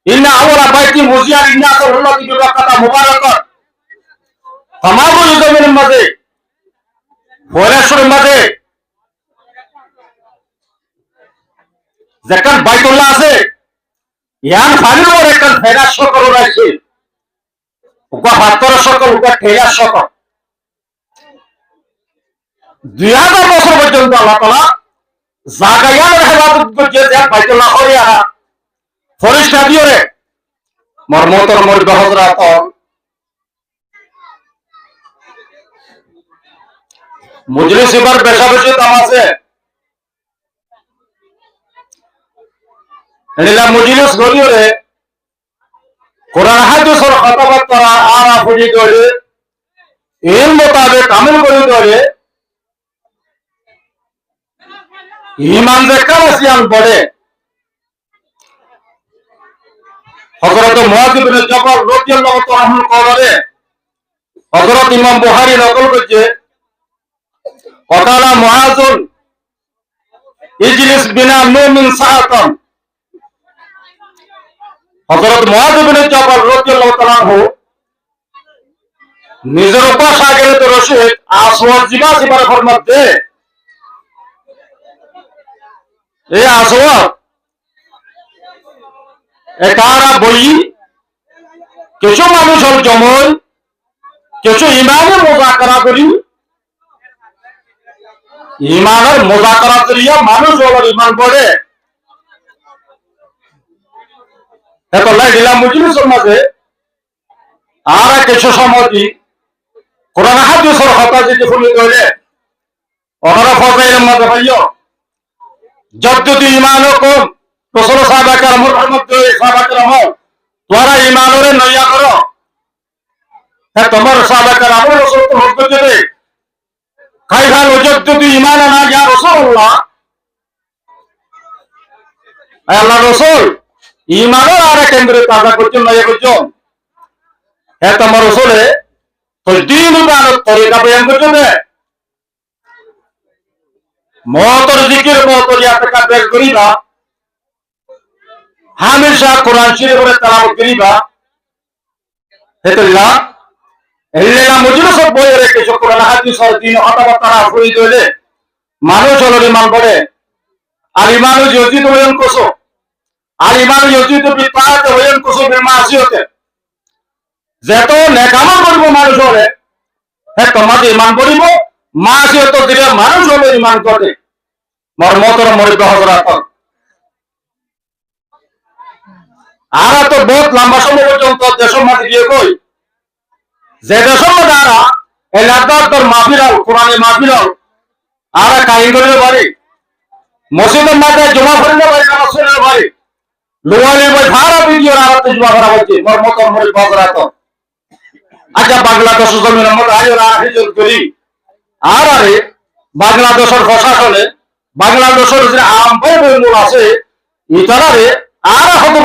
ইন্না আওয়ালা বাইতি মুজিয়া লিন্নাস আল্লাযী বিবাক্কাতা মুবারাকাত তামামুল জমিনের মাঝে ফয়লাসুরের মাঝে যেখান বাইতুল্লাহ আছে ইয়ান ফানির ওর একটা ফেরাস সকল রয়েছে উকা পাত্তর সকল উকা ঠেলার সকল 2000 বছর পর্যন্ত আল্লাহ তাআলা জাগায়ার হেফাজত করছে যে বাইতুল্লাহ হরিয়া ফরিস্তা দিওরে মরমতর মরদ হযরত মজলিস এবার বেশাবেশি দাম আছে এলা মজলিস গরিওরে কোরআন হাদিসের কথাবার্তা আর আপনি করে এর মোতাবেক আমল করে ধরে ঈমান যে কামাসিয়ান পড়ে হযরত মুআয ইবনে জাবাল রাদিয়াল্লাহু তাআলা আনহু কবরে হযরত ইমাম বুখারী নকল করছে ওয়াকালা মুআযুন ইজলিস বিনা মুমিন সাআতান হযরত মুআয ইবনে জাবাল রাদিয়াল্লাহু তাআলা আনহু নিজের উপর সাগরে রশিদ আসওয়াদ জিবাসিবার ফরমাতে এই আসওয়াদ একারা বই কিছু মানুষ হল জমল কিছু ইমানের মুযাকারা করি ইমানের মুযাকারা করিয়া মানুষ হল ইমান পড়ে এত লাগিলা মজলিসের মাঝে আর কিছু সময় কোরআন হাদিসের কথা যদি শুনি ধরে ওরা ফজাইলের মাঝে ভাইও যদ্যতি ঈমানুকুম রাসূল সাহাবা কেরামের মধ্যে সাহাবা কেরাম তোরা ঈমানরে নয়া করো হ্যাঁ তোমার সাহাবা কেরাম রাসূল তো হক দেবে কাইফা যদ্যতি ঈমানানা ইয়া রাসূলুল্লাহ আল্লাহ রাসূল ঈমানের আর কেন্দ্রে তাজা করছেন নয়া করছেন হ্যাঁ তোমার রাসূলে তো দিন ইবাদত তরিকা বয়ান করছে মওতর জিকির মওতর ইয়াতকা বেশ করিবা হামেশা কোরআন শরীফের তেলাওয়াত করিবা হেতুল্লাহ এল্লা মজলিস বইরে কিছু কোরআন হাদিসের দিন কথাবার্তা হই দইলে মানুষ হলো ঈমান পড়ে আর ঈমান যজিত বয়ান করছো আর ঈমান যজিত বিতাআত বয়ান করছো বিমাসিয়তে যেত নেকামল করব মানুষ হলে হে তোমাদের ঈমান পড়িব মাসিয়ত দিলে মানুষ হলো ঈমান করে মরমতর মরিদ হযরত আর তো বহুত লম্বা সময় পর্যন্ত দেশের মাঝে গিয়ে কই যে দেশের মধ্যে আর এলাকার মাহফিল কোরআনের মাহফিল আর কাহিন করে বাড়ি মসজিদের মাঝে জমা করে বাড়ি নামাজের বাড়ি লোয়ালি ভাই ধারা ভিডিও আর জমা করা হচ্ছে মরমতর মরিদ হযরত আচ্ছা বাংলাদেশ জমিনের মধ্যে আয়োরা হিজর করি আর আরে বাংলাদেশের প্রশাসনে বাংলাদেশের যে আমূল আছে ইতারারে আর হতো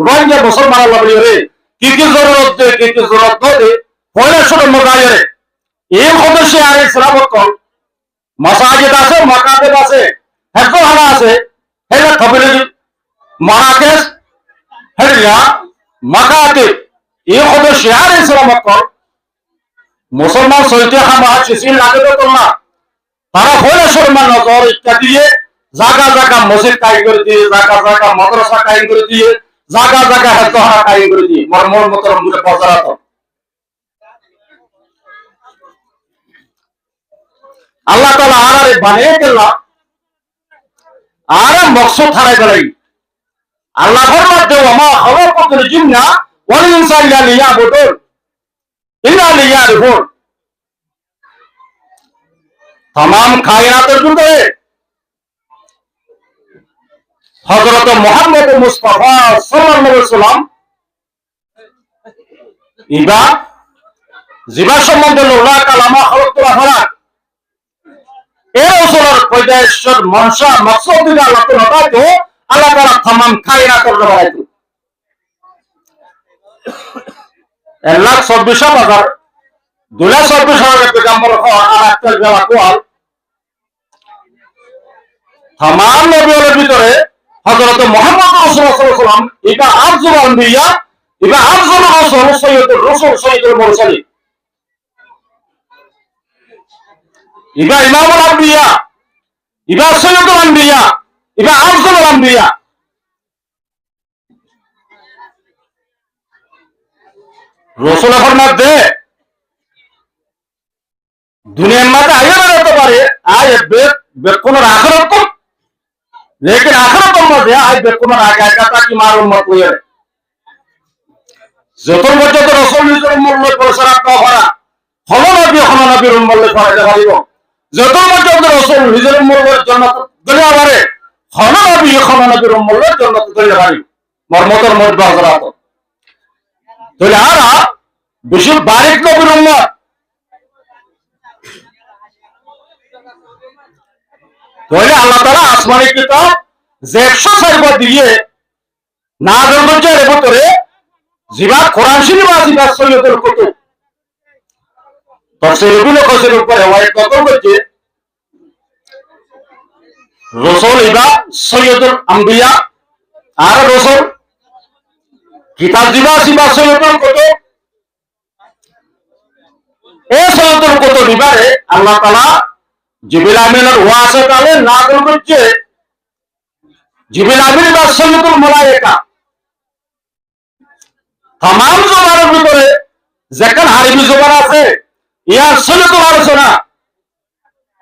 রোহিঙ্গা মুসলমান রে কি কি জরুরত দে কি কি জরুরত দে পয়লাশোর মগায়ে এই সদস্য আর ইসলামত মাসাজিদ আছে মাকাদেব আছে হেফজখানা আছে হেলা খবরে মারাকেশ হেলা মাকাদেব এই সদস্য আর ইসলামত মুসলমান সৈতে খামা চিসিল লাগে তো না তারা পয়লাশোর নজর ইত্যাদি দিয়ে জায়গা জায়গা মসজিদ কায়েম করে দিয়ে জায়গা জায়গা মাদ্রাসা কায়েম করে দিয়ে জায়গা জায়গা হেফজখানা কায়েম করে দিয়ে মরমর মতরম করে বজারাত আল্লাহ তাআলা আরে বানিয়ে দিল আর মকসদ হারাই গেলাই আল্লাহ ফরমাতে ওমা খালাকাতুল জিন্না ওয়াল ইনসা ইল্লা লিয়াবুদুন ইল্লা লিয়ারিফুন तमाम कायनातेर जुड़े हजरत मोहम्मद मुस्तफा सल्लल्लाहु अलैहि वसल्लम इबा जिबा सम्बन्धे लोला कालामा खलकुल आखिरात এই রাসূলের পয়দায়ের মনসা মাকসুদ দিনা আল্লাহ তাআলা তো আল্লাহ তাআলা तमाम কায়নাতের বানাইতো 1,24,000 2,24,000 पैगंबर और आजकल जरा कोल तमाम नबियों ভিতরে হযরত মুহাম্মদ রাসূলুল্লাহ সাল্লাল্লাহু আলাইহি ওয়াসাল্লাম ইবা আফজল আম্বিয়া ইবা আফজল রাসূল সাইয়্যিদুর রাসূল সাইয়্যিদুল মুরসালিন ইবা ইমামুল আম্বিয়া ইবা সাইয়্যিদুল আম্বিয়া ইবা আফজলুল আম্বিয়া রাসূলের ফরমাতে দুনিয়ার মাঝে আইয়া বেরোতে পারে আয় বেকুনের আখেরাত लेकिन आखिरत मध्य आज बेकुन आगा की मार उम्मत हुई है যত পর্যন্ত রাসূল নিজের মূল্য প্রচার করা হলো নবীর মূল্য করাতে পারিব যত পর্যন্ত রাসূল নিজের মূল্যের জন্য দুনিয়া বারে হলো নবীর মূল্যের জন্য দুনিয়া পারিব মর্মতর মধ্যে হযরত তাহলে আর বেশি বারিক নবীর উম্মত তাহলে আল্লাহ তাআলা আসমানি কিতাব যে 104 দিয়ে নাযিল করেছে এর ভিতরে জিবা কোরআন শরীফ আছে বা সৈয়দুল কুতুব তাফসীরগুলো কোসের উপরে ওয়াইড কত করছে রাসূল ইবা সৈয়দুল আম্বিয়া আর রাসূল কিতাব জিবা সিবা সৈয়দুল কুতুব এই সৈয়দুল কুতুব ইবারে আল্লাহ তাআলা জিবরিল আমিনের ওয়াসিতালে নাযিল করছে জিবরিল আমিন বা সৈয়দুল মালায়েকা तमाम জবানের ভিতরে যেখানে আরবি জবান আছে ইয়ার সৈয়দুল আলোচনা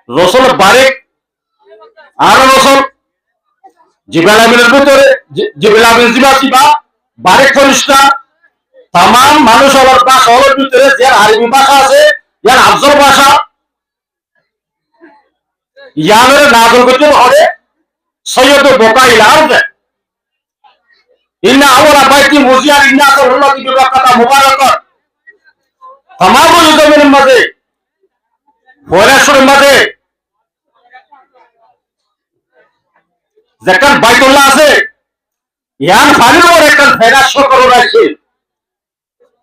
রাসূল বারিক আর রাসূল জিবরিল আমিনের ভিতরে জিবরিল আমিন জিবা বারিক ফেরেশতা तमाम মানুষ হওয়ার ভাষা হওয়ার ভিতরে যে আরবি ভাষা আছে ইয়ার আফজল ভাষা ইয়ানের নাযিল করতে হবে সৈয়দুল বুকাইল আরদ ইন্না আওয়ালা বাইতি মুজিয়া লিন্নাস আল্লাহি বিবাকাতা মুবারাকাত तमाम জমিনের মাঝে ফরেশ্বরের মাঝে যেখান বাইতুল্লাহ আছে ইয়ান ফানির উপর একটা ফেরাস সকল রয়েছে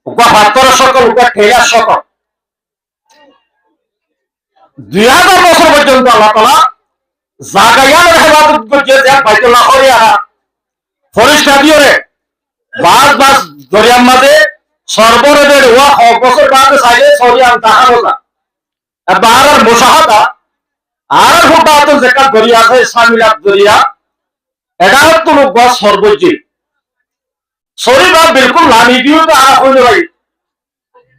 উকা পাত্র সকল উকা ঠেলার সকল 2000 বছর পর্যন্ত আল্লাহ তাআলা জাগায়ানের হেফাজত করছে যে বাইতুল্লাহ হরিয়া ফরিস্তা দিওরে বাস দরিয়ার মাঝে সর্বরেদের ওয়া বছর বাদে সাইলে সরিয়ান তাহারোজা বাহার মুশাহাদা আর হুবাত যাকাত দরিয়া আছে শামিলাত দরিয়া এটা তো লোক সর্বজি সরিবা বিলকুল লামি দিও তো আর হইলো ভাই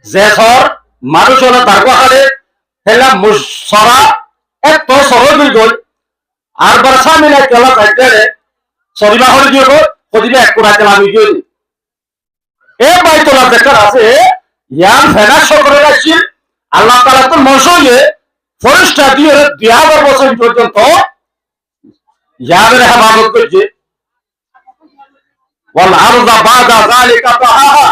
যে সর মানুষ হলো দারগা হারে হেলা মুসরা এত সরল গল আর বর্ষা মিলে চলা যাইতে সরিবা হলে দিও কদিবে এক কোড়া লামি দিও এ বাইতুল্লাহ যেখানে আছে ইয়ান ফেনা সকলে রাখছি আল্লাহ তাআলা তো মনসুয়ে ফরিস্তা দিয়ে 2000 বছর পর্যন্ত ইয়াদের হেফাজত করছে ওয়াল আরযা বাদা যালিকা তাহাহা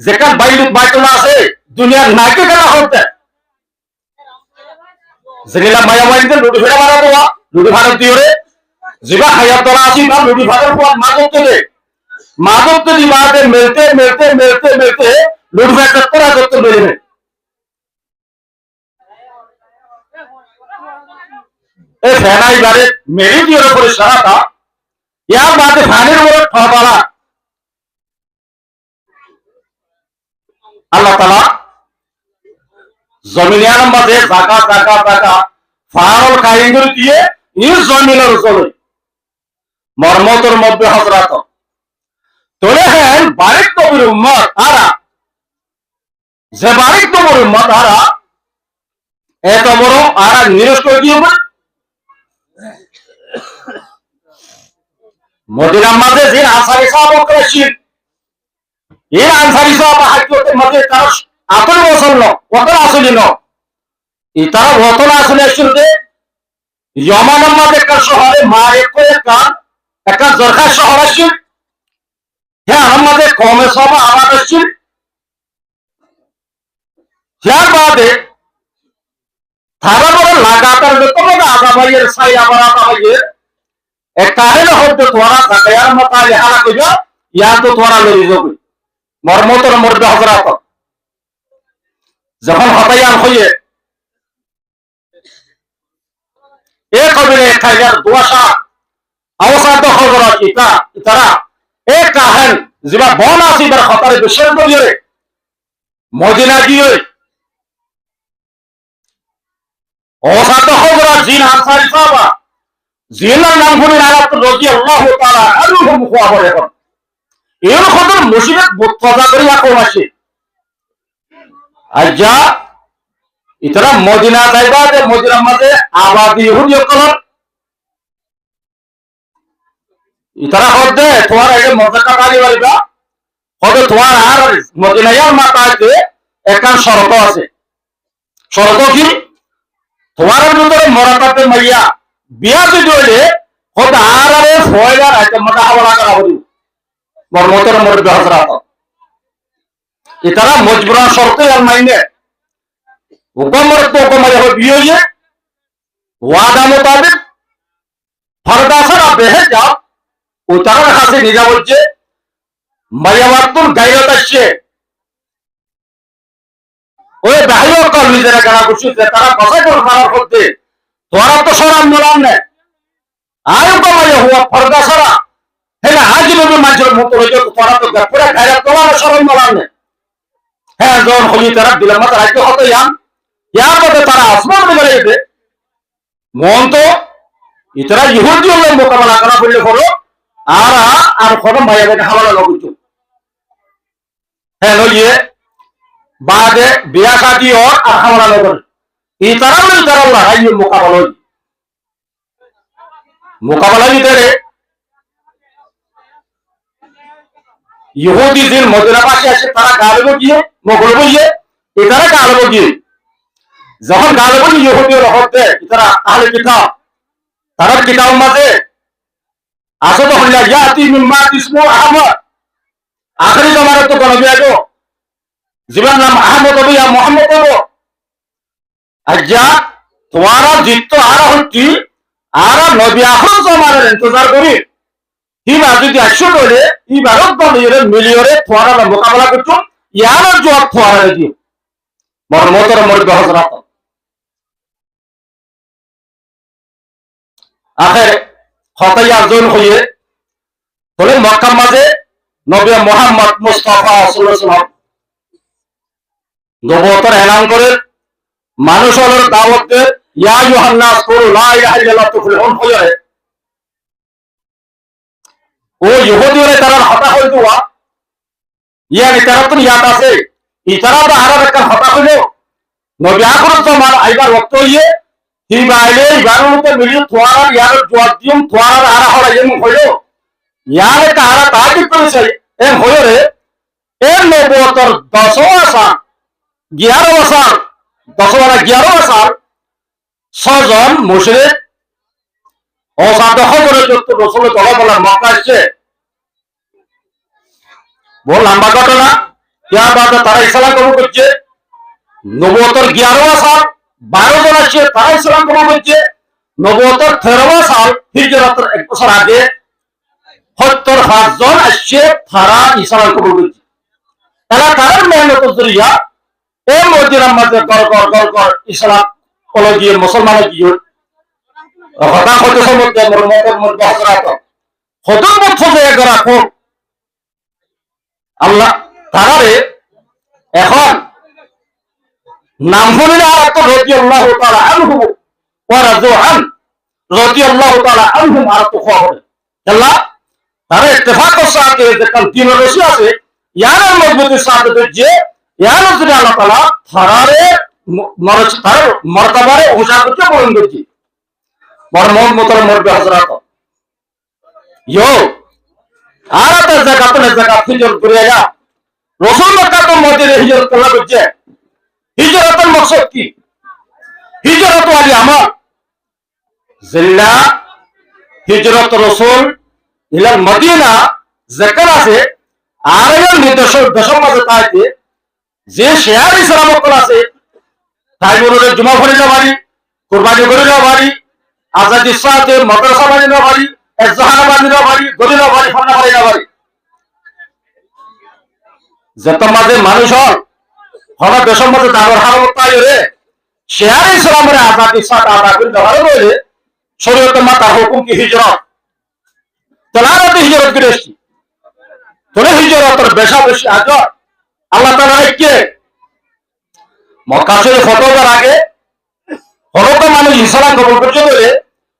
যেখানে বাইতুল্লাহ আছে দুনিয়ার নাকি খেলা হতে যেগুলা মায়াবাড়িতে লুটি ফেরা মারা দেওয়া লুটি ভারত দিয়ে জিবা হায়াত তোলা আসি বা লুটি ভারত পর মাদক দি বাদে মিলতে লুটি ভারত তোরা করতে বেরিয়ে এই ফেনাই বারে মেরি দিয়ে উপরে সারাটা ইয়ার বাদে ফানির উপরে ঠপালা আল্লাহ তাআলা জমিনের মধ্যে জায়গা ফারল কাইঙ্গুর দিয়ে এই জমিনের উপরে মর্মতর মধ্যে হযরত তোলে হ্যাঁ বারিক নবীর উম্মত আরা যে বারিক নবীর উম্মত আরা এত বড় আরা নিরস করে দিয়ে মদিনার মাঝে যে আনসারী সাহাবা করেছেন এই আনসারী সাহাবা হাজতের মাঝে তার আতর বসল ন কত আসলি ন তারা বতন আসলে শুরুতে ইয়মানের মাঝে একটা শহরে মারে একটা জরখা শহর আছে হ্যাঁ আমাদের কমে সব আবাদ আসছে যার বাদে তারা বড় লাগাতার যত আদা ভাইয়ের সাই আবার আদা ভাইয়ের কাহিনী হতে তোরা সাকায়ার মত আলে হারা কইবা ইয়া তো তোরা লই যাবে মর্মতর মরবে হযরত যখন হতায়ান হইয়ে এ কবিরে খাইয়ার দুয়াশা অবসাদ খবর ইতারা এ কাহেন যেবা বন আছে তার খতারে বিশ্বাস করিয়ে মদিনা গিয়ে অবসাদ খবর জিন আনসারি সাহাবা জিনার নাম শুনে আয়াত রাদিয়াল্লাহু তাআলা আনহুম খবর এখন এর খবর মুসিবত বতজা করি আকম আছে আজ্জা ইতারা মদিনা যাইবা যে মদিনার মাঝে আবাদি ইহুদি কলর ইতারা হদে তোমার আগে মজাটা কালি বলবা হদে তোমার আর মদিনার মাথাতে একান শরত আছে শরত কি তোমার ভিতরে মরাতাতে মাইয়া বিয়া যদি হইলে হদে আর আরে ফয়লার আইতে মাথা হাওলা করা হইল মরমতের মরবে হযরত ইতারা মজবুরান শর্তে আর মাইনে হুকুমত তো হুকুমত হবে বিয়ে ওয়াদা মোতাবেক ফরদা ছাড়া বেহে যাও ও তারা কাছে নিজা বলছে মায়াবাতুল গায়রত আসছে ওই বাহির কল নিজেরা গানা করছে তারা কথা করে মারার করতে তোরা তো সরাম মোলাম না আয়ো তো মায়া হুয়া ফরদা ছাড়া হ্যাঁ আজ নবী মানুষের মতো হয়ে যাও তোরা তো পুরা গায়রত তোমার সরাম মোলাম না হ্যাঁ যখন হলি তারা দিলাম মাথা রাখতে হতো ইয়ার মধ্যে তারা আসমান বলে যেতে মন তো ইতারা ইহুদি হলে মোকাবেলা করা বললে হলো আর খরম ভাইয়া বেটা হাওয়ালা লগিত হ্যাঁ নলিয়ে বাদে বিয়া শাদি আর হাওয়ালা লগর ইতারা লড়াই মোকাবেলা ভিতরে ইহুদি দিন মদিনা পাশে আসে তারা গালব গিয়ে মোগল বইয়ে ইতারা গালব গিয়ে যখন গালব ইহুদি হতে ইতারা আহলে কিতাব তারা কিতাব মাঝে আসো তো হল্লা ইয়াতি মিন মা ইসমু আহমদ আখরি জমানার তো কোন বিয়াগো জীবন নাম আহমদ হবে ইয়া মুহাম্মদ হবে আজ্জা তোমারা জিত্ত আর হচ্ছি আর নবী আখর জমানার ইন্তজার করি হিবা যদি একশো করে ই ভারত দলের মিলিয়রে তোমারা মোকাবেলা করছো ইয়ার জবাব তোমারা দিও মরমতর মরবে হযরত আখের খতাইয়া জন হইয়ে বলে মক্কার মাঝে নবী মুহাম্মদ মুস্তাফা সাল্লাল্লাহু আলাইহি ওয়াসাল্লাম নবুয়তের এলান করে মানুষের দাওয়াত দে ইয়া আইয়ুহান নাস কুলু লা ইলাহা ইল্লাল্লাহ তুফলিহুন হইয়ে ও ইহুদিরা তারা হতা হই দুয়া ইয়ানি তারা তো ইয়াত আছে ইতারা তো আরব একটা হতা হইলো নবী আকরাম সাল্লাল্লাহু আইবার ওয়াক্ত হইয়ে হি বাইলে ইবারুতে মিলি তোয়ার ইয়ার জওয়াব দিম তোয়ার আর হলা এম হইলো ইয়ারে তারা তাকি করেছে এম হইলো রে এর নবুয়তর 10 বছর 11 বছর 10 বছর 11 বছর ছজন মুশরিক অসাধ্য খবরে যত রসুল তলা বলার মক্কা আসছে বহু লম্বা ঘটনা ইয়া বাদ তারা ইসলাম কবুল করছে নবুয়তর 11 বছর 12 জন আসছে তারা ইসলাম কবুল করছে নবুয়তর 13 সাল হিজরতের 1 বছর আগে 75 জন আসছে তারা ইসলাম কবুল করছে তারা কারণ মেহনত জরিয়া এই মদিনার মধ্যে গড় ইসলাম কলে গিয়ে মুসলমান গিয়ে হঠাৎ হতে সমুদ্রে মরমতের মধ্যে হজরাত হদম বছর এগারা খুব আল্লাহ তারারে এখন নাম শুনিলে আর তো রাদিয়াল্লাহু তাআলা আনহু ওয়া রাযুআন রাদিয়াল্লাহু তাআলা আনহুম আর তো খবর আল্লাহ তারা ইত্তেফাক সাথে যে কাল দিন রশি আছে ইয়ার মজবুতের সাথে যে ইয়ার যদি আল্লাহ তাআলা তারারে মর্তবারে উসাবকে বলেন দিচ্ছি বর্মন মতর মরবে হযরত ইয়ো আর তো জায়গা হিজরত করিয়া রাসূল মক্কা তো মদিনা হিজরত করলা বুঝছে হিজরতের মকসদ কি হিজরত ওয়ালি আমল জিল্লা হিজরত রাসূল ইলা মদিনা যাকার আছে আর এর নির্দেশক দেশের মাঝে তাইতে যে শেয়ার ইসলাম কল আছে তাই বলে জুমা পড়ে যাওয়া বাড়ি কুরবানি করে যাওয়া বাড়ি আজাদি সাথে মাদ্রাসা বাড়ি না বাড়ি এজহানা বাড়ি না বাড়ি গদিনা বাড়ি ফানা বাড়ি না বাড়ি যত মাঝে মানুষ হল দেশের মধ্যে দাবর হারত তাই রে শেয়ার ইসলামের আজাদি সাথে আদা করে দেওয়ার বলে শরীয়তে মাতার হুকুম কি হিজরত তেলারতে হিজরত করে এসছি তোরে হিজরতের বেশা বেশি আজর আল্লাহ তাআলা কে মক্কা শরীফ ফতোয়ার আগে হরত মানুষ ইসলাম কবুল করছে বলে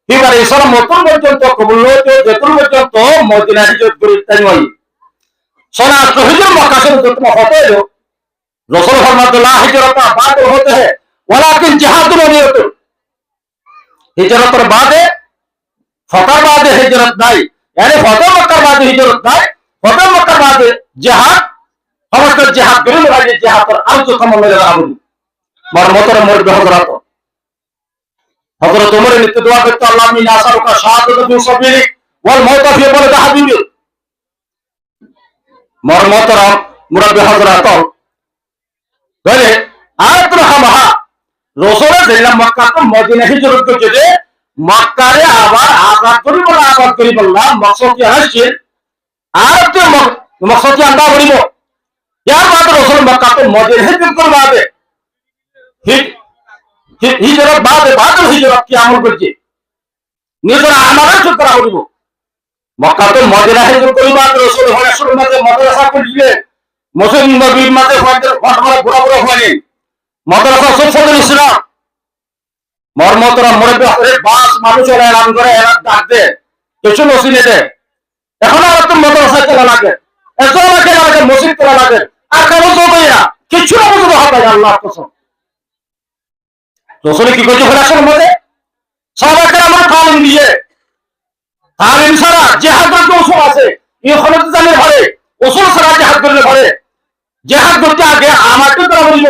এবার ইসলাম মতন পর্যন্ত কবুল হতে যেতুন পর্যন্ত মদিনা হিজরত করে তাই নয় সোনা হিজর মক্কা শরীফ তোমার ফটো এলো রসুল ফরমাতুল্লাহ হিজরত বাদ হতে है ওয়ালাকিন জিহাদুন নিয়ত হিজরতের বাদে ফতর বাদে হিজরত নাই यानी ফতর মক্কার বাদে হিজরত নাই ফতর মক্কার বাদে জিহাদ সমস্ত জিহাদ করে লাগে জিহাদের আরো কম মেলে রাখুন মরমতর মরবে হযরত হযরত ওমর নিত্য দোয়া করতে আল্লাহ মিন আসারুকা শাহাদাত ফি সাবিলিক ওয়াল মাউত ফি বালাদ হাবিবি মরমতর মুরব্বি হযরত বলে আত্রহামাহা রাসূল সাল্লাল্লাহু মক্কা তো মদিনা হিজরত করতে মক্কারে আবার আযাদ করিব না মকসদ কি আসছে আর তো মকসদ কি আন্দা করিব ইয়ার বাদ রাসূল মক্কা তো মদিনা হিজরত করবে হিজরত বাদে হিজরত কি আমল করছে নিজের আমাদের সূত্র করিব মক্কা তো মদিনা হিজরত করিব রাসূল রাসূলের মাঝে মাদ্রাসা খুললে মুসলিম নবীর মাঝে ঘটনা ঘোরাঘুরা হয়নি মাদ্রাসা সফল ইসলাম মরমতরা মুরব্বি হযরত বাস মানুষ এলান করে এলান ডাকতে কিছু নসিনে দে এখন আর তো মাদ্রাসা চলা লাগে এত লাগে মসজিদ চলা লাগে আর কারো তো না কিছু না বুঝতে হবে আল্লাহর কসম রাসূল কি কইছে খোলাসের মধ্যে সাহাবাকে আমরা তালিম দিয়ে তালিম ছাড়া জিহাদের যে উসুল আছে এই খনতে জানে ঘরে উসুল ছাড়া জিহাদ করলে ঘরে জিহাদ করতে আগে আমাকে তারা বলল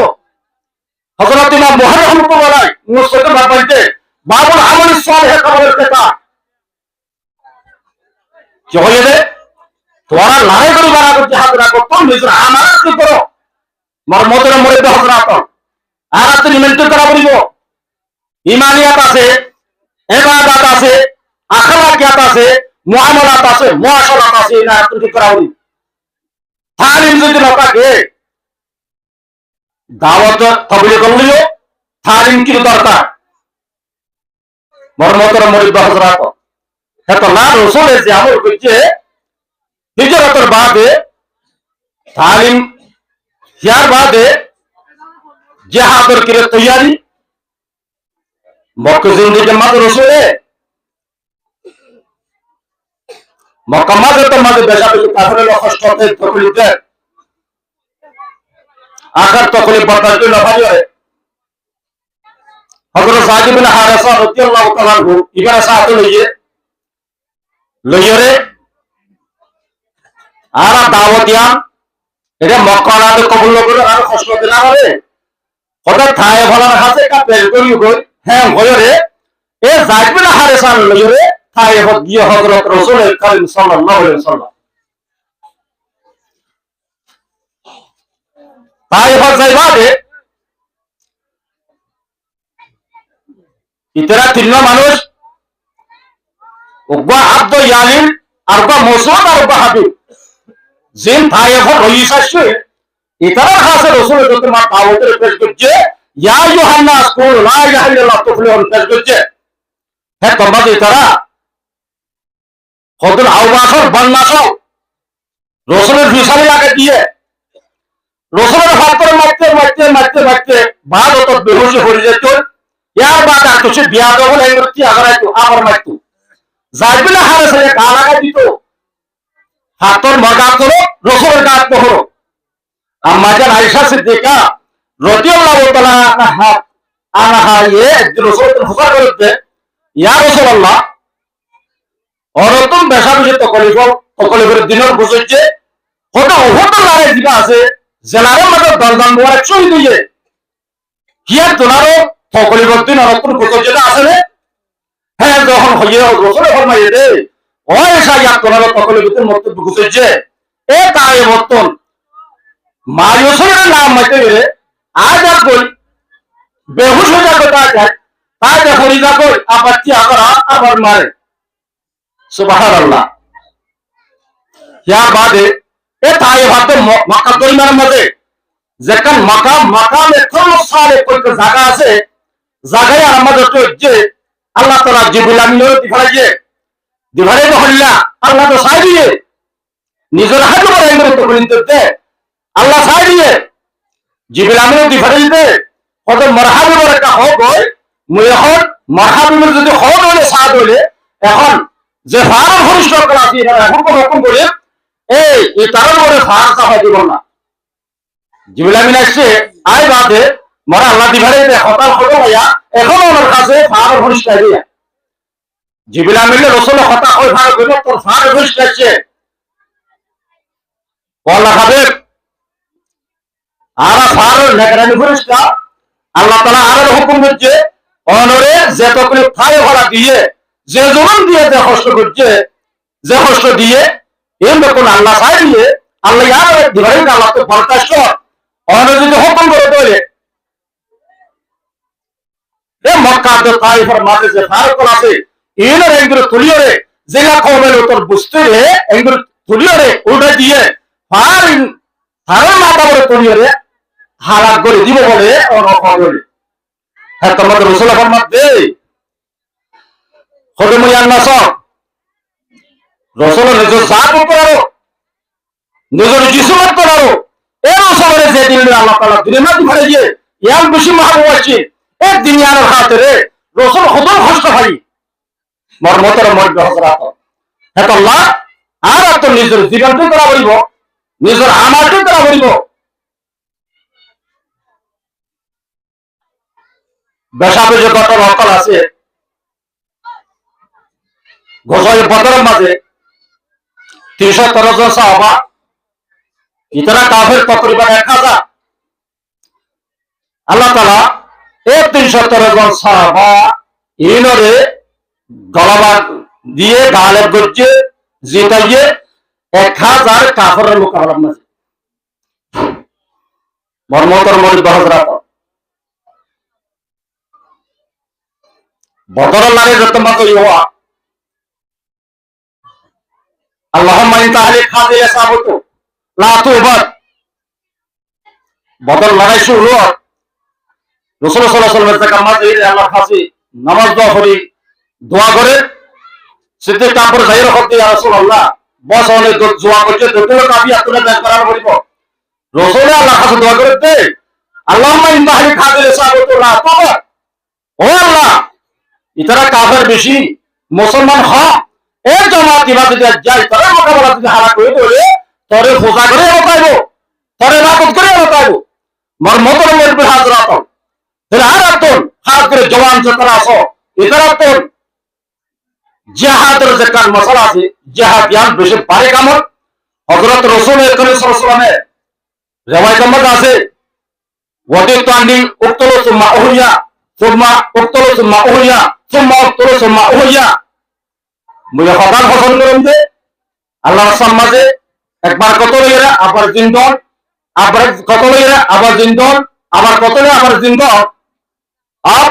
হযরত ইমাম বুখারী রাহিমাহুল্লাহ আলাইহি মুসলিম বাবাইতে বাবুল আমল সালেহ খবরের কথা কি হইছে তোরা লড়াই করে বাড়া করতে হাত রাখো তো নিজের আমানত করো মরমতের মরে হযরত আর আপনি মেনটেন করা বলিব ইমানিয়াত আছে ইবাদত আছে আখলাকিয়াত আছে মুআমালাত আছে মুআশারাত আছে না তুমি করা বলি তালিম যদি না থাকে দাওয়াত কবুল করলিও তালিম কি দরকার মরমতর মুরিদ হযরত এত না রাসূলের যে আমল করছে হিজরতের বাদে তালিম ইয়ার বাদে জিহাদের কি তৈয়ারি মক্কা জিন্দেগি মাঝে রাসূলে মক্কা মাঝে তো মাঝে বেশা বেশি কাফেরের কষ্ট হতে তকলিফে আখর তকলিফ বর্দাশত না হয় হযরত সাঈদ ইবনে হারেসা রাদিয়াল্লাহু তাআলা আনহু ইবারা সাথে লইরে আর দাওয়াতিয়া এটা মক্কা না তো কবুল করে আর কষ্ট হতে না হবে হঠাৎ থায়ে ফলার হাতে কা বের করি কই হ্যাঁ হয়রে এ সাঈদ ইবনে হারেসা লইরে থায়ে গিয়ে হযরত রাসূল করিম সাল্লাল্লাহু আলাইহি ওয়াসাল্লাম তাই যাইবাদে ইতরা তিন মানুষ ওগা আব্দ ইয়ালিন আর ওগা মুসউদ আর ওগা হাবিব জিন তাইফ রইসাসে ইতরা খাসে রাসূলের যত মা দাওয়াতের পেশ করছে ইয়া ইউহান্নাস কুল লা ইলাহা ইল্লাল্লাহ তুফলিহুন পেশ করছে হ্যাঁ তোমরা ইতরা কতল আওবাসর বন্নাসো রাসূলের ফিসালে লাগে দিয়ে রাসূলের হাতের মারতে বাদ তো বেহুশ হয়ে যেত ইয়ার বাদ আর কিছু বিয়া দেবো না এর কি আগারাই তো আবার মারতো যাইবিনা হারেসে গালাগা দিত হাতর মগা করো রাসূলের গাত পহরো আম্মা জান আয়েশা সিদ্দিকা রাদিয়াল্লাহু তাআলা আনহা রাসূলের হুকুম করতে ইয়া রাসূলুল্লাহ অরতম বেশা বেশি তকলিফের দিনের বুঝছে কত ওহত লড়াই দিবা আছে জেলারের মধ্যে দলদান মোয়ার শহীদ হয়ে কি আর তোলারও তকলিফের দিন অরতম বুঝছে আছে রে হ্যাঁ যখন হয়ে রসুল ফরমাইয়ে রে ওই সাইয়া তোলারও তকলিফের মধ্যে বুঝছে এ তাই বর্তন মারিয়সের নাম মাইতে গেলে আজ আর কই বেহুশ হয়ে যাবে তাই দেখো রিজা কই আপাচ্ছি আবার মারে সুবহানাল্লাহ ইয়ার বাদে এ তাই ভাতে মক্কা পরিমাণের মধ্যে যেখান মাকাম এখন সালে কত জায়গা আছে জায়গায় আমাদের তো যে আল্লাহ তাআলা জিবরিল আমিনের দিখাইছে দিভারে তো হল্লা আল্লাহ তো সাই দিয়ে নিজের হাতে করে এগুলো তো বলিতে আল্লাহ সাই দিয়ে জিবিল আমিও দিভারে দিতে কত মরহাবি বলে একটা হক হয় মুই এখন মরহাবি যদি হক হলে সাদ হলে এখন যে ফার ঘনিষ্ঠ করা আছে এখন কোন রকম করে এই তার উপরে ফারটা হয় দিব না জিবিল আমিন আসছে আয় বাদে মরা আল্লাহ দিভারে হতাল হতো ভাইয়া এখন ওনার কাছে ফার ঘনিষ্ঠ দিয়া জিবিল আমিন রসুল হতা ওই ফার করে তোর ফার ঘনিষ্ঠ আসছে আল্লাহ হাবিব আর ফার নেকরানি ঘনিষ্ঠ আল্লাহ তাআলা আর হুকুম দিচ্ছে অনরে যতগুলো ফায় ভরা দিয়ে যে জমান দিয়ে যে কষ্ট করছে যে কষ্ট দিয়ে এরকম আল্লাহ চাই দিয়ে আল্লাহ আর দিবারে আল্লাহ তো বরদাস্ত অনরে যদি হুকুম করে দেয় এ মক্কা তে তাইফের মাঝে যে ফারক আছে এর এগুলো তুলিয়ে জেলা কমের উত্তর বুঝতে রে এগুলো তুলিয়ে উল্টে দিয়ে ফার ফারের মাথা করে তুলিয়ে হালাক করে দিব বলে বলে হ্যাঁ তোমাদের রসুল ফরমাত দে খদমুয়ান নাসব রসুল নিজের জাত করো নিজের জিসমত করো এর সবরে যে দিন আল্লাহ তাআলা দুনিয়া দিবারে দিয়ে ইয়াম বেশি মাহবুব আছে এক দুনিয়ার খাতিরে রসুল খদম কষ্ট ভাই মরমতের মধ্যে হযরত হ্যাঁ আল্লাহ আর তো নিজের জীবনকে করা বলিব নিজের আমাকে করা বলিব বেশাবে যে কত রকল আছে গজয়ে বদরের মাঝে 313 জন সাহাবা ইতরা কাফের তকরিবান 1000 আল্লাহ তাআলা এই 313 জন সাহাবা ইনরে গলাবা দিয়ে গালেব গজ্জে জিতাইয়ে 1000 কাফেরের মোকাবেলা মাঝে মরমতর মরিদ হযরত বদরের লাগে যত মাত্র ইয়া আল্লাহুম্মা ইনতা আলী খাদিল সাবতু লা তুবাদ বদর লড়াই শুরু হলো রাসূল সাল্লাল্লাহু আলাইহি ওয়াসাল্লামের কাছে মাঝে আল্লাহ কাছে নামাজ দোয়া করে সিদ্দিক কাপড় যাইর হতে ইয়া রাসূলুল্লাহ বস অনেক দোয়া করছে যতগুলো কাফি আপনারা দান করার বলিব রাসূল আল্লাহ কাছে দোয়া করে দে আল্লাহুম্মা ইনতা আলী খাদিল সাবতু লা তুবাদ ও আল্লাহ ইতারা কাফের বেশি মুসলমান হয় এই জামাত ইবাদত যায় তারা মোকাবেলা যদি হালাক হয়ে পড়ে তরে খোঁজা করে হতাইব তরে রাকত করে হতাইব মরমতর মধ্যে হাজরাত তাহলে আর আতন হাত করে জওয়ান যারা আছো এটার আতন জিহাদের যে কান মশলা আছে জিহাদ ইয়ান বেশি পারে কামত হযরত রাসূল সাল্লাল্লাহু আলাইহি ওয়াসাল্লামের রিওয়ায়াত মধ্যে আছে ওয়াদি তান্ডি উক্তল সুম্মা উহিয়া সুম্মা উক্তল সুম্মা উহিয়া সুম্মা উক্তল সুম্মা উহিয়া মুঝে হঠাৎ পছন্দ করেন যে আল্লাহ মাঝে একবার কত লইরা আবার জিন্দন আবার কত লইরা আবার জিন্দন আবার কত লইরা আবার জিন্দন আর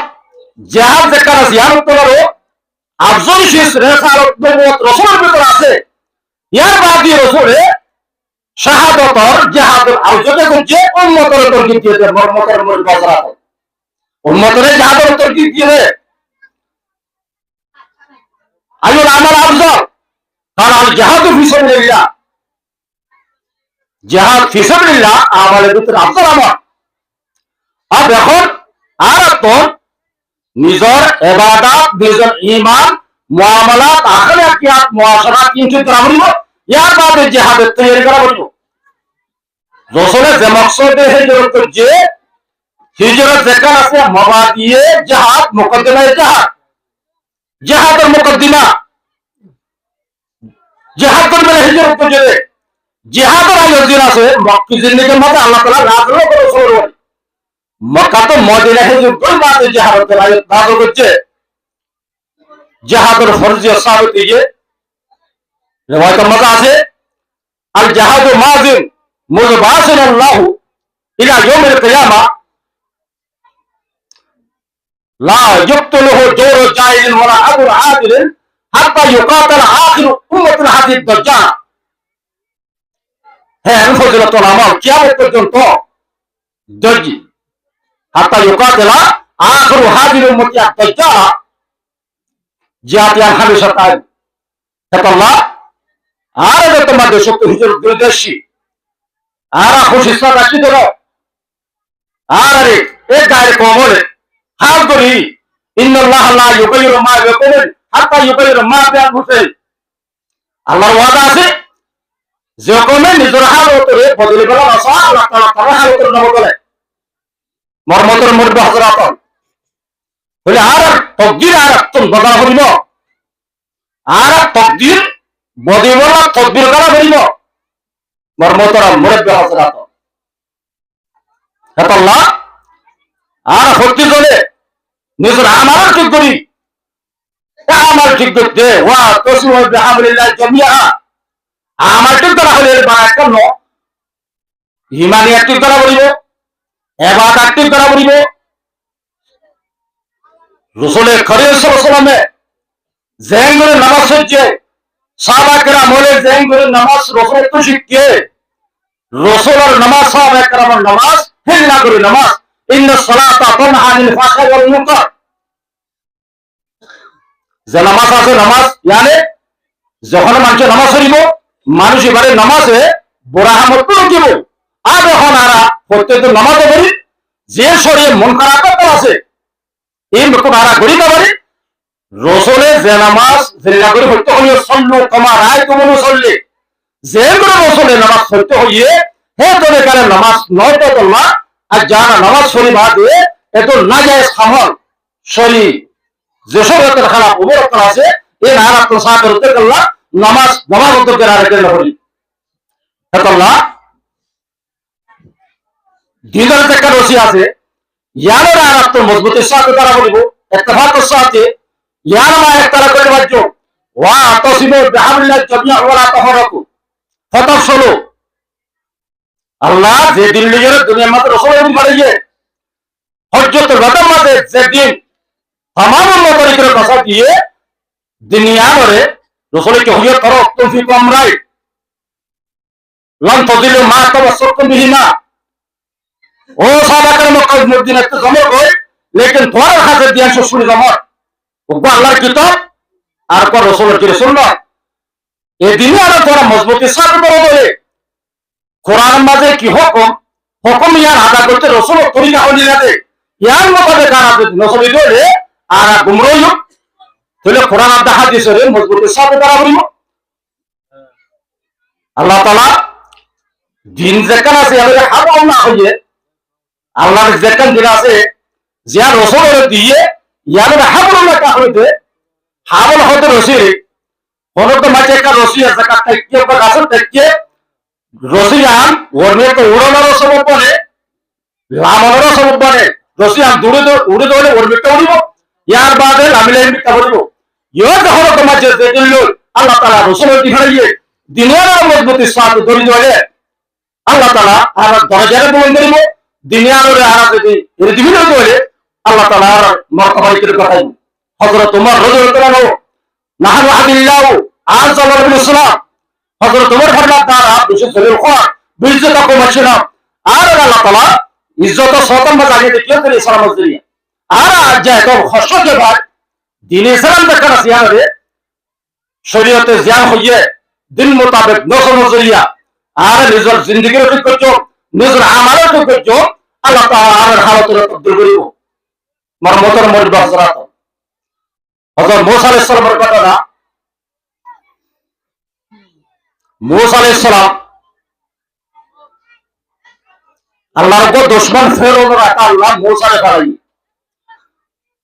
জিহাদ যেখানে আছে ইয়ার উত্তরও আফজল শেষ রেসালত নবুয়ত রাসূলের ভিতর আছে ইয়ার বাদী রাসূলে শাহাদাতর জিহাদের আলোচনা করছে উম্মতের তরকিব দিয়ে মরমতের মধ্যে বাজার উম্মতের জিহাদের তরকিব দিয়ে আইউল আমাল আফজল কারণ আল জিহাদ ফি সাবিলিল্লাহ জিহাদ ফি সাবিলিল্লাহ আমালের ভিতরে আফজল আমল আর এখন আর তো নিজের ইবাদত নিজের ঈমান মুআমালাত আখলাকিয়াত মুআশারাত কিন্তু করা বলিব ইয়ার বাদে জিহাদের তৈরি করা বলিব রাসূলের যে মাকসাদে হিজরত করছে হিজরত যেখানে আছে মাবাদিয়ে জিহাদ মুকদ্দিমায়ে জিহাদ জিহাদের মুকদ্দিমা জিহাদ করবে হিজরত করছে জিহাদের আয়োজন আছে মক্কি জিন্দেগির মধ্যে আল্লাহ তাআলা নাযিল করেছেন মক্কা তো মদিনা হিজরত করে বাদে জিহাদের আয়াত নাযিল করছে জিহাদের ফরজিয়ত সাবিত হয়ে রিওয়ায়াতের মধ্যে আছে আল জিহাদু মাযিন মুযবাসিন আল্লাহ ইলা ইয়াউমিল কিয়ামা লা ইয়াকতুলুহু জওরু জাইলিন ওয়ালা আবু আদিলিন হাত্তা ইউকাতাল আখির উম্মাতুল হাদিদ দাজ্জাল হ্যাঁ ফজিলতুল আমাল কিয়ামত পর্যন্ত দর্জি হাত্তা ইউকাতাল আখির হাদিল উম্মাতি দাজ্জাল জিহাদ ইয়ান হামেশা তাই আল্লাহ আর তোমাদের সত্য হিজর দুর্দর্শী আর খুশি রাখি দেব আর আরে এক গায়ের কমলে হাত ধরি ইন্নাল্লাহ লা ইউগাইয়িরু মা বিকওমিন হাত্তা ইউগাইয়িরু মা বিআনফুসিহিম। আল্লাহর ওয়াদা আছে যে কমে নিজের হালতরে বদলে বলা আসা আল্লাহ তাআলা তার হালতরে নব বলে মরমতর মুরদ হযরত বলে আর তকদির আর তুম বদলা হইব আর তকদির বদিবলা তকদির করা হইব মরমতর মুরদ হযরত আল্লাহ আর হত্যি করে নিজের আমার ঠিক করি আমার ঠিক করতে ওয়া তসিমু বিহামলিল্লাহ জামিআ আমার ঠিক করা হলে বানায় কেন ইমানি ঠিক করা বলিব ইবাদত ঠিক করা বলিব রাসূলের করিম সাল্লাল্লাহু আলাইহি ওয়াসাল্লামে জেঙ্গরে নামাজ হচ্ছে সাহাবা কেরাম বলে জেঙ্গরে নামাজ রাসূল তো শিখিয়ে রাসূলের নামাজ সাহাবা কেরামের নামাজ হিল্লা করে নামাজ ইন্না সালাতা তানহা আনিল ফাহশাই ওয়াল মুনকার। যে নামাজ আছে নামাজ মানে যখন মানুষ নামাজ পড়িব মানুষ এবারে নামাজে বরাহামত দিব আর যখন আরা প্রত্যেক নামাজ পড়ি যে শরীরে মন খারাপ আছে এই মতন আরা করিতে পারি রসুলে যে নামাজ যেটা করে হইতে হইয়ে সল্লু কমা রায় কমনো চললে যেগুলো রসুলে নামাজ হইতে হইয়ে হে তোদের কারণে নামাজ নয় তো তোলা আর যারা নামাজ শরীর বাদে এত না যায় সামল শরীর যেসব এত খারাপ অবরক্ত আছে এই নারা তো সাথে করতে গেল নামাজ নামাজ উত্তর আর কেন করি আল্লাহ দিনের একটা রশি আছে ইয়ার আর তো মজবুতের সাথে তারা বলিব ইত্তেফাকের সাথে ইয়ার মা এক তারা করে বাজ্য ওয়া তাসিমু বিহামলিল্লাহ জামিআ ওয়া লা তাফারাকু ফাতাফসালু। আল্লাহ যে দিন নিজের দুনিয়ার মধ্যে রসুলের বাড়িয়ে হজ্জতুল ওয়াদার মধ্যে যেদিন তামাম উম্মতের কথা দিয়ে দুনিয়া করে রসুলকে হুইয়ত করো তৌফিক আমরাই লান তাদিলু মা তাওয়াসসাতুম বিহিমা ও সাহাবাদের মক্কা মদিনা তো জমা কই লেকিন তোমার হাতে দিয়া শুনি জমা ও আল্লাহর কিতাব আর কো রাসূলের কি সুন্নাত এই দিনে আর তোরা মজবুতের সাথে বলে কোরআন মাঝে কি হুকুম ইয়ার আদা করতে রাসূল তরিকা হলি না দে ইয়ার মধ্যে কারা নসবি দলে আর গুমরাহ তাহলে কোরআন আর হাদিসের মজবুতের সাথে তারা বলিব আল্লাহ তাআলা দিন যেখানে আছে আমাদের হারাম না হইয়ে আল্লাহর যেখানে দিন আছে যে রাসূলের দিয়ে ইয়ার হারাম না হইতে হারাম হতে রসি কোন তো মাঝে একটা রসি আছে কাটতে কি একটা গাছের থেকে রসিয়ান ওরমে তো উড়ানোর সবব বনে লামানোর সবব বনে রসিয়ান উড়ে দৌড়ে ওরমেটা উড়িব ইয়ার বাদে লামিলাই মিটা বলিব ইয়ে যখন তোমার যে দিল আল্লাহ তাআলা রাসূলের দিহাইয়ে দিনের মজবুতির সাথে ধরে ধরে আল্লাহ তাআলা আর দরজারে বলন করিব দুনিয়ার আর যদি এর দিবিন হইলে আল্লাহ তাআলা আর মর্তবাইতের কথা হযরত ওমর রাদিয়াল্লাহু আনহু নাহনু আবিল্লাহ আযজাল বিল ইসলাম হযরত ওমর ফরমান তারা বিশেষ দলিল কোরআন বিজত কো মাশরাম আর আল্লাহ তাআলা ইজ্জত সতম বাজিয়ে দেখিয়ে দিল ইসলাম জরিয়া আর আজ যায় তো খসকে বাদ দিন ইসলাম দেখা সিয়ারে শরীয়তে জিয়ান হইয়ে দিন মোতাবেক নসল জরিয়া আর নিজের জিন্দেগির ঠিক করছো নিজের আমারও ঠিক করছো আল্লাহ তাআলা আর হালতের তকদীর করিব মরমতর মরদ হযরত হযরত মুসা আলাইহিস সালামের ঘটনা মুসা আলাইহিস সালাম আল্লাহর কো দুশমন ফেরাউন রাখা আল্লাহ মুসারে ফারাই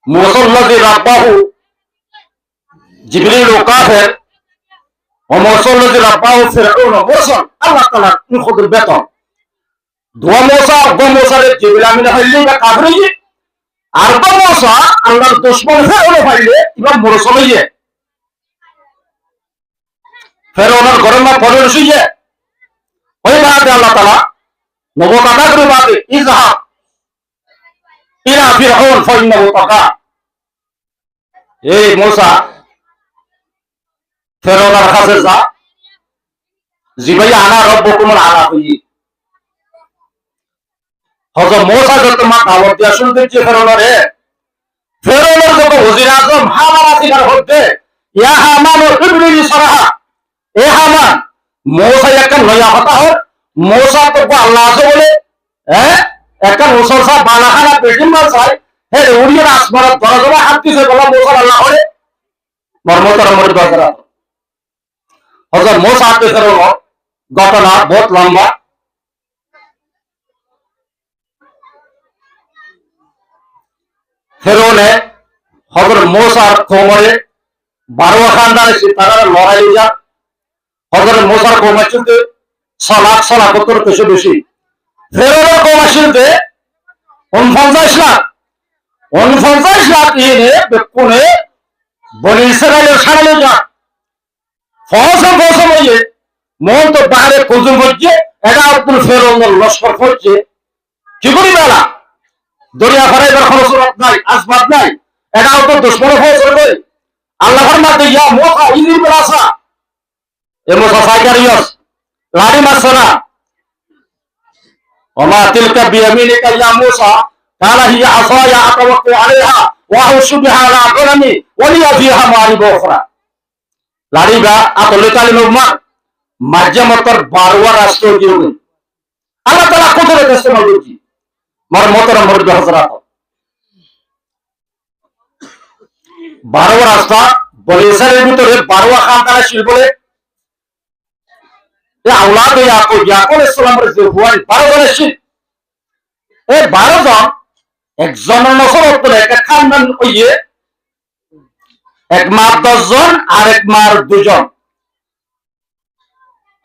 মুসাল্লাযী রাব্বাহু জিবরিল ও কাফের ও মুসাল্লাযী রাব্বাহু ফিরআউন মুরসাল আল্লাহ তাআলা খুদের বেতন দোয়া মুসারে জিবরিল আমিনা হইলে বা কাফের হইয়ে আর তো মুসা আল্লাহর দুশমন ফেরাউন হইলে ইবা মুরসাল হইয়ে ফেরাউনের ঘরের মা পড়ে রসিয়ে ওই বাদে আল্লাহ তাআলা নবকাতা করে বাদে ইজহাব ইলা ফিরআউন ফাইন্নাহু তাগা এই মুসা ফেরাউনের কাছে যা জিবাই আনা রব্বকুমুল আলা হই হযরত মুসা যত মা দাওয়াত দিয়া শুনতে যে ফেরাউনের যত ওজির আজম হামারা সিগার হতে ইয়া হামান ইবনি সারাহা, এ হামান মৌসা একটা নয়া কথা হয়, মৌসা তো আল্লাহ আছে বলে হ্যাঁ একটা মুসলসা বানাখানা বেটিম মাল চাই হে উড়িয়ে আসমানের দরজা হাত দিছে বলা মৌসা আল্লাহ করে মর্মতর মরে দরজা হজরত মৌসা হাতের ঘটনা বহুত লম্বা। ফেরৌনে হজরত মৌসার কোমরে 12 খানদান তারা লড়াই যা হজরত মৌসার কোমর চলতে 6 লাখ কিছু বেশি, ফেরৌনের কোমর চলতে 49 লাখ ইয়ে বেকুনে বনি ইসরায়েলের সামনে যা ফসম হয়ে মন তো বাইরে কুজুম হচ্ছে এটা আপনার ফেরৌনের লস্কর করছে কি করি বেলা দরিয়া ফরাইবার খরচ নাই আসবাব নাই এটাও তো দুশ্মন ফসল করে আল্লাহর মাঝে ইয়া মোখা ইদির বেলাসা এ মোসা সাইকারিয়স লাড়ি মাসনা ওমা তিলকা বিয়ামিনিকা ইয়া মুসা কালা হিয়া আসায়া আতাওয়াক্কু আলাইহা ওয়া আউশু বিহা আলা গনামি ওয়া লিয়া ফিহা মারিব উখরা লাড়িবা আতলে কালিমা মাজ্জামতর 12 রাষ্ট্র দিও আল্লাহ তাআলা কোথায় ইস্তেমাল করছি মার মোহতারাম মুরব্বি হযরত 12 রাস্তা বলে ইসরায়েলের ভিতরে 12 খানদানের ছিল বলে এই আওলাদ ইয়াকুব আলাইহিস সালামের যে হুয়াই 12 জনের ছিল এই 12 জন একজনের নসল হতো একটা খানদান হইয়ে এক মার 10 জন আর এক মার 2 জন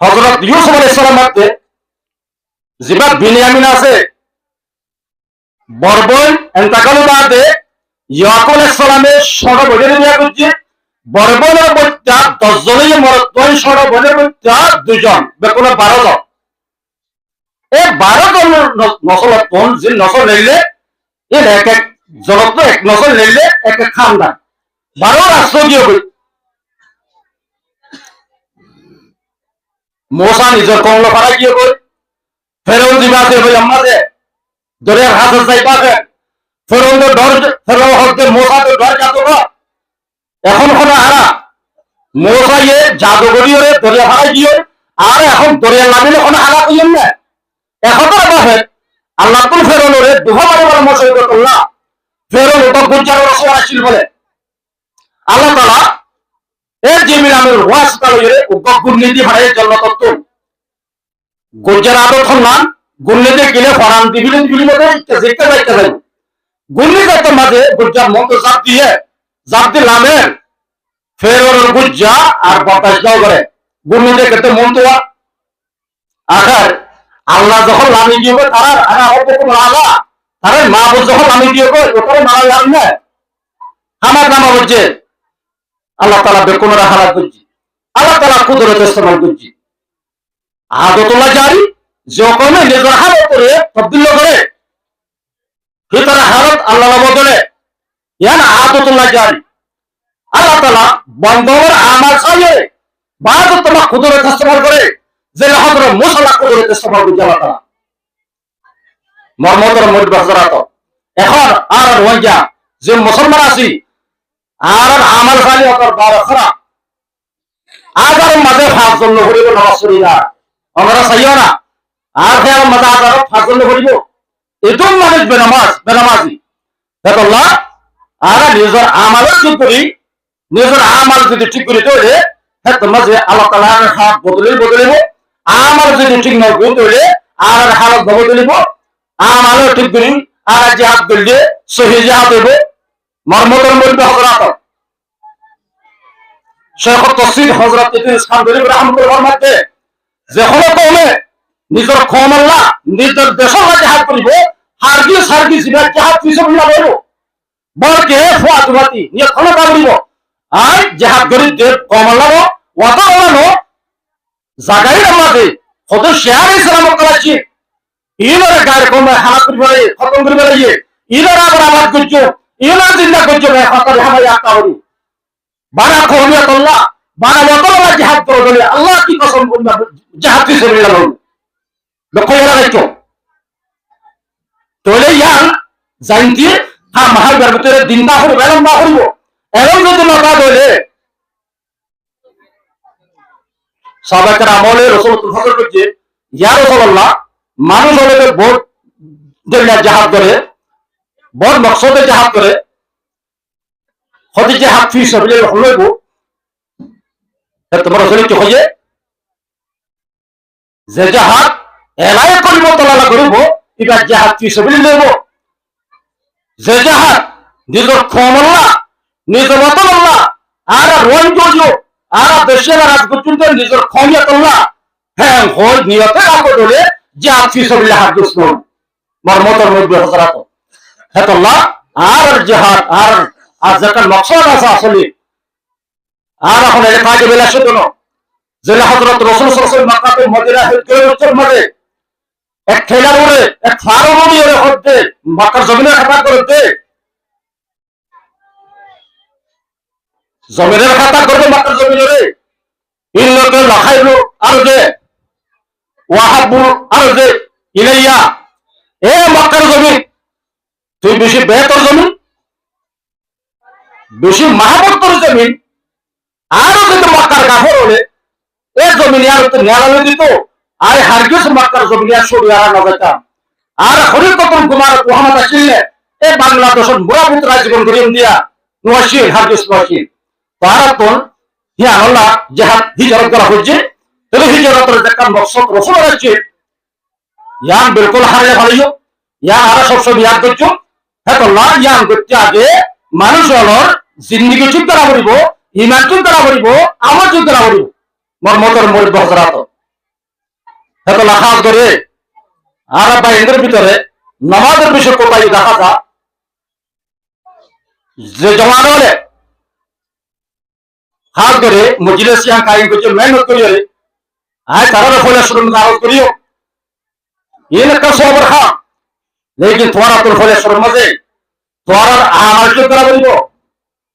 হযরত ইউসুফ আলাইহিস সালামের জিবা বিনিয়ামিন আছে বরবন এন্তাকাল বাদে ইয়াকুব আলাইহিস সালামের ষড় বনের বিয়া করছে বরবনের বচ্চা 10 জনের মরদ দুই ষড় বনের বচ্চা 2 জন বেকুল 12 জন এই 12 জন নসল কোন যে নসল নিলে এর এক এক জগত এক নসল নিলে এক এক খানদান 12 রাষ্ট্র কি হবে মোসা নিজের কমল পাড়া কি হবে ফেরৌন দিবাসে ভাই আমাদের দরিয়ার হাতে যাইবাকে ফেরৌন ডর ফেরৌন হতে মোসা তো ডর যাতো না এখন কোনা হারা মোসা ইয়ে জাদুগরিয়রে দরিয়া হারাই দিও আর এখন দরিয়া নামিলে কোনা হারা কইেন না এখন তো বাহে আল্লাহ তো ফেরৌনরে দুহা মারে বলে মোসা করলা ফেরৌন তো গুজার রাসূল আসিল বলে আল্লাহ তাআলা এই জিমিল আমর ওয়াসতা লইরে উগ্রনীতি হারাই জন্য তত্ত্ব গুজার আদত হন গুন্নিতে গেলে ফরান দিবিলেন বিলিমতে দেখতে যাইতে যাই গুন্নি যাতে মাঝে গুজ্জার মন্ত জাপ দিয়ে লামের ফের গুজ্জা আর বাতাস দাও করে গুন্নিতে কেটে মন্তোয়া আখার আল্লাহ যখন লামি দিয়ে তারা আনা অল্প কোনো আলা তারা মা বোন যখন লামি দিয়ে ওখানে মারা যান না আমার নামা হচ্ছে আল্লাহ তাআলা বেকুনরা হালাত করছি আল্লাহ তাআলা কুদরত ইস্তেমাল করছি আদতুল্লাহ জারি যখন নিজের হালত করে তবদিল করে ভিতরে হালত আল্লাহ বদলে ইয়ান আদতুল্লাহ জারি আল্লাহ তাআলা বন্দর আমার চাইয়ে বাদ তোমার কুদরত ইস্তেমাল করে যে হযরত মুসা আল্লাহ কুদরত ইস্তেমাল করে আল্লাহ তাআলা মুহাম্মদের মুরব্বি হযরত এখন আর ওয়াজা যে মুসলমান আছি আর আমল খালি অতর বার খরা আগার মাঝে ফাজল করিব নামাজ পড়িলা আমরা চাইও না আর খেয়াল মাথা আদার ফাজল করিব এটুম মানুষ বেনামাজি দেখল্লা আর নিজের আমাল ঠিক করি নিজের আমাল যদি ঠিক করি তৈলে মাঝে আল্লাহ তাআলার হাত বদলিব আমার যদি ঠিক না করি তৈলে আর হালত বদলিব আমালও ঠিক করি আর জিহাদ করলে সহি জিহাদ হইব মর্মতর মধ্যে হযরত শেখ তফসির হযরত ইদ্রিস খান গরিব রাহমাতুল্লাহ ফরমাতে যে হলো কওমে নিজের কওম আল্লাহ নিজের দেশের জিহাদ করিব হারগিজ জিহাদ ফিসাবিল্লাহ হইব বলকে ফাতুমাতি নিয়ে কোন করিব আর জিহাদ করি যে কওম আল্লাহ ওয়াত আল্লাহ জাগাই আমাদের কত শেয়ার ইসলাম করাছি ইনারে গায়ের কম হালাত করিব খতম করিব লাগে ইনারা আবার আবাদ করছো ইনারা জিন্দা করছো খাতার হামাই আকা হরি বারা কওমিয়াত আল্লাহ বারা ওয়াতাল্লাহ জিহাদ করে আল্লাহ কি কসম করলাম জিহাদ ফিসাবিল্লাহ লক্ষ্য করা রাখো তোলে ইয়ান জানতি হ্যাঁ মাহার ভিতরে দিনটা হলো বেলম না হইব এরকম যদি নটা দলে সাহাবায়ে আমলে রাসূল ফজর করছে ইয়া রাসূলুল্লাহ মানুষ হলে বহুত দিল্লা জাহাদ করে বহুত মকসদে জাহাদ করে হতে জাহাদ ফি সাবিলিল্লাহ হলইব তোমার রাসূল কি হয়ে যে জাহাদ এলাই কলিমত আল্লাহ করিব এটা জাহাদ ফি সাবিলিল্লাহ যে জাহাদ নিজের ক্ষমতা নিজের মতল্লাহ আর রঞ্জ আর দেশের রাজ পর্যন্ত নিজের ক্ষমতা হ্যাঁ হল নিয়তে আগলে জাহাদ ফি সাবিলিল্লাহ দুষ্ট মর্মতর মধ্যে হযরত হেতুল্লাহ আর জাহাদ আর যখন মকসদ আছে আসলে আর এখন এই কাজে বেলাসে কেন যে হযরত রাসূল সাল্লাল্লাহু আলাইহি ওয়াসাল্লাম মক্কাতে মদিনা হিজরত করতে মধ্যে এক ঠেলার উপরে এক ফারুমি এর হতে মক্কার জমিনে খাতা করতে জমিনের খাতা করতে মক্কার জমিনে রে ইল্লাকে লাখাইলো আর যে ওয়াহাবু আর যে ইলাইয়া এ মক্কার জমিন তুই বেশি বেহতর জমিন বেশি মহাবত্তর জমিন আরো যদি মক্কার কাফর হলে এ জমিনে আর তো নেয়ালে দিত আর হারগিস মক্কার জমিনে আর সরিয়ে আনা যেতাম আর হরিকতম কুমার মুহাম্মদ আসলে এ বাংলাদেশের মুরাবিত জীবন গরিম দিয়া নওয়াশির হারগিস নওয়াশির ভারতন ইয়া আল্লাহ জাহাদ হিজরত করা হচ্ছে তবে হিজরতের একটা মকসদ রাসূল আছে ইয়ান বিলকুল হারিয়ে ভালো ইয়ান আর সবসময় ইয়াদ করছো হ্যাঁ আল্লাহ ইয়ান করতে আগে মানুষ হলর জিন্দিগি ঠিক করা করিব ইমান ঠিক করা করিব আমার ঠিক করা করিব মর্মতর মরিব হযরত হ্যাঁ আল্লাহ খাস করে আর বাইরের ভিতরে নামাজের বিষয় কোথায় দেখা যায় যে জওয়ান হলে খাস করে মজলিস ইয়ান কায়েম করছে মেহনত করিও আয় তারা ফলে শুরু নামাজ করিও ये का सोबर खा लेकिन तुम्हारा तो फले शुरू मजे तुम्हारा आमाल क्यों करा बोलियो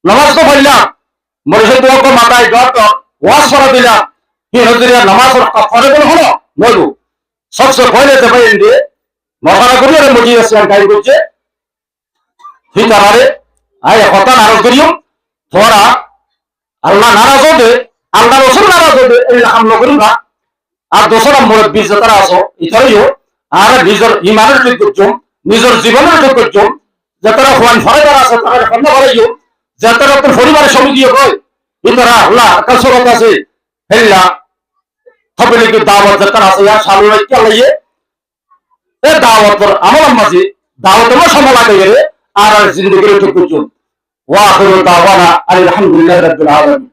नमाज तो पढ़ला मरीज तो को माता डॉट वास करा दिला ये नजरिया नमाज और कफारे बोल हलो बोलू सबसे पहले तो भाई इंदे मखाना करियो रे मुझे इसका काई করছে ঠিক আছে আয় কথা নারাজ করিও তোমারা আল্লাহ নারাজ হবে আল্লাহ রাসূল নারাজ হবে এই হামলা করিবা আর দোসরা মুরব্বি যারা আছো ইতারিও আর নিজের ইমানের যোগ্য নিজের জীবনের যোগ্য যারা হওয়ান ফয়দার আছে তারা খন্ড করাইও যারা তোর পরিবারের সমিতি হয় ইতারা আল্লাহ কাসরত আছে হেল্লা তবলিগের দাওয়াত যারা আছে ইয়া সালুরাই কে লাইয়ে এ দাওয়াতের আমল মাঝে দাওয়াতের সময় লাগে আর জিন্দেগির যোগ্য ওয়া আখিরু দাওয়ানা আলহামদুলিল্লাহি রাব্বিল আলামিন